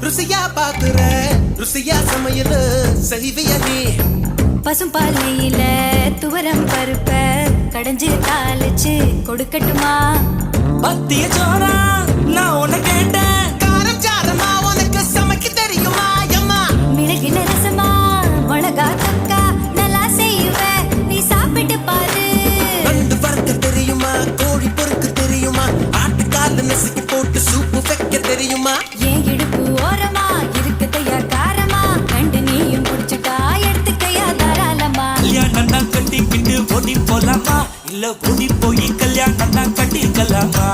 ருசியா பாக்குற ருசியா சமையல் செய்வியா நீ பசும்பால் நெய்யில துவரம் பருப்ப கடைஞ்சு தாளிச்சு கொடுக்கட்டுமா பத்திய சோறா நான் உன்னை கேட்டேன் காரம் சாரமா உனக்கு சமைக்க தெரியுமா அம்மா மிளகில ரசமா மிளகா தக்கா நல்லா செய்வேன் நீ சாப்பிட்டு பாரு நண்டு வறுக்க தெரியுமா கோழி பொறுக்க தெரியுமா ஆட்டுக்கால நசுக்கி போட்டு சூப்பு வைக்க தெரியுமா ஏன் இடுப்பு ஓரமா இருக்குதையா காரமா கண்டு நீயும் குடிச்சுட்டா எடுத்துக்கையா தாராளமா கல்யாணம் தான் கட்டிக்கிட்டு ஓடி போலாமா இல்ல ஓடி போய் கல்யாணம் தான் கட்டிக்கலாமா